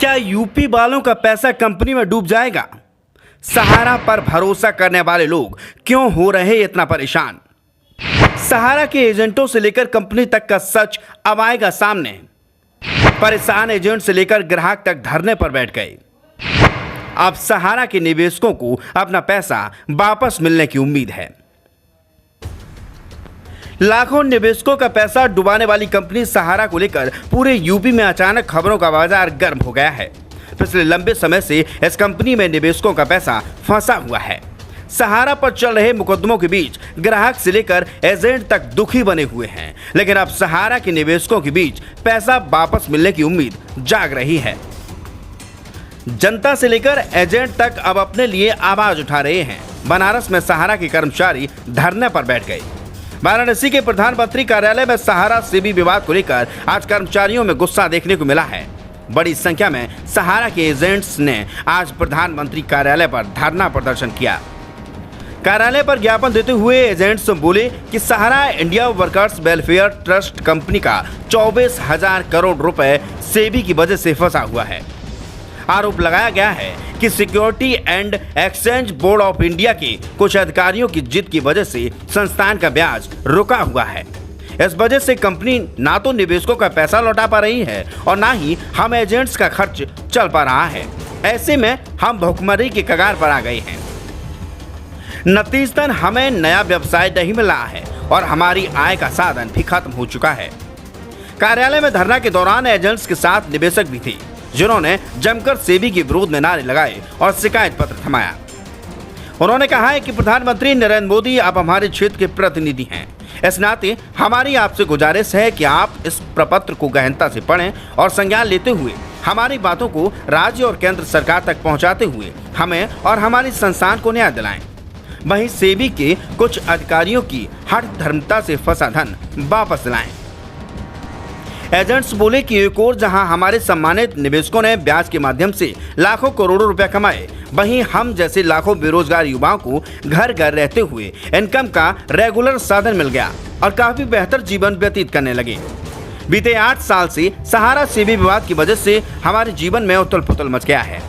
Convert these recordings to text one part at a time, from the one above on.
क्या यूपी वालों का पैसा कंपनी में डूब जाएगा? सहारा पर भरोसा करने वाले लोग क्यों हो रहे इतना परेशान? सहारा के एजेंटों से लेकर कंपनी तक का सच अब आएगा सामने। परेशान एजेंट से लेकर ग्राहक तक धरने पर बैठ गए। अब सहारा के निवेशकों को अपना पैसा वापस मिलने की उम्मीद है। लाखों निवेशकों का पैसा डुबाने वाली कंपनी सहारा को लेकर पूरे यूपी में अचानक खबरों का बाजार गर्म हो गया है। पिछले लंबे समय से इस कंपनी में निवेशकों का पैसा फंसा हुआ है। सहारा पर चल रहे मुकदमों के बीच ग्राहक से लेकर एजेंट तक दुखी बने हुए हैं, लेकिन अब सहारा के निवेशकों के बीच पैसा वापस मिलने की उम्मीद जाग रही है। जनता से लेकर एजेंट तक अब अपने लिए आवाज उठा रहे हैं। बनारस में सहारा के कर्मचारी धरने पर बैठ गए। वाराणसी के प्रधानमंत्री कार्यालय में सहारा सेबी विवाद को लेकर आज कर्मचारियों में गुस्सा देखने को मिला है। बड़ी संख्या में सहारा के एजेंट्स ने आज प्रधानमंत्री कार्यालय पर धरना प्रदर्शन किया। कार्यालय पर ज्ञापन देते हुए एजेंट्स बोले कि Sahara India workers welfare trust company का 24,000 करोड़ रुपए सेबी की वजह से फंसा हुआ है। आरोप लगाया गया है कि security and exchange board of India के कुछ अधिकारियों की जिद की वजह से संस्थान का ब्याज रुका हुआ है। इस वजह से कंपनी ना तो निवेशकों का पैसा लौटा पा रही है और ना ही हम एजेंट्स का खर्च चल पा रहा है। ऐसे में हम भुखमरी के कगार पर आ गए हैं। नतीजतन हमें नया व्यवसाय नहीं मिल रहा है और हमारी आय का साधन भी खत्म हो चुका है। कार्यालय में धरना के दौरान एजेंट्स के साथ निवेशक भी थे, जिन्होंने जमकर सेबी के विरोध में नारे लगाए और शिकायत पत्र थमाया। उन्होंने कहा है कि प्रधानमंत्री नरेंद्र मोदी आप हमारे क्षेत्र के प्रतिनिधि हैं। इस नाते हमारी आपसे गुजारिश है कि आप इस प्रपत्र को गहनता से पढ़ें और संज्ञान लेते हुए हमारी बातों को राज्य और केंद्र सरकार तक पहुंचाते हुए हमें और हमारी संस्थान को न्याय दिलाएं। वहीं सेबी के कुछ अधिकारियों की हठ धर्मता से फंसा धन वापस दिलाएं। एजेंट्स बोले कि एक और जहां हमारे सम्मानित निवेशकों ने ब्याज के माध्यम से लाखों करोड़ों रुपए कमाए, वहीं हम जैसे लाखों बेरोजगार युवाओं को घर घर रहते हुए इनकम का रेगुलर साधन मिल गया और काफी बेहतर जीवन व्यतीत करने लगे। बीते 8 साल से सहारा सेबी विवाद की वजह से हमारे जीवन में उथल पुथल मच गया है।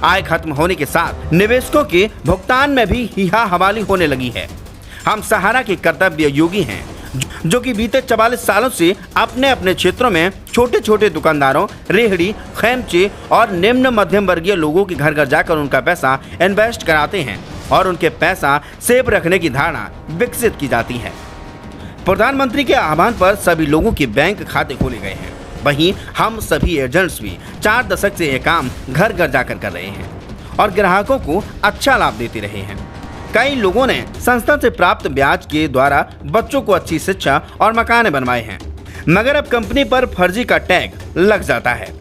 आय खत्म होने के साथ निवेशकों के भुगतान में भी हिहा हवाली होने लगी है। हम सहारा के कर्तव्य योगी हैं, जो कि बीते 44 सालों से अपने अपने क्षेत्रों में छोटे छोटे दुकानदारों, रेहड़ी, खैमचे और निम्न मध्यम वर्गीय लोगों के घर घर जाकर उनका पैसा इन्वेस्ट कराते हैं और उनके पैसा सेफ रखने की धारणा विकसित की जाती है। प्रधानमंत्री के आह्वान पर सभी लोगों के बैंक खाते खोले गए हैं। वहीं हम सभी एजेंट्स भी 4 दशक से यह काम घर घर जाकर कर रहे हैं और ग्राहकों को अच्छा लाभ देते रहे हैं। कई लोगों ने संस्था से प्राप्त ब्याज के द्वारा बच्चों को अच्छी शिक्षा और मकान बनवाए हैं, मगर अब कंपनी पर फर्जी का टैग लग जाता है।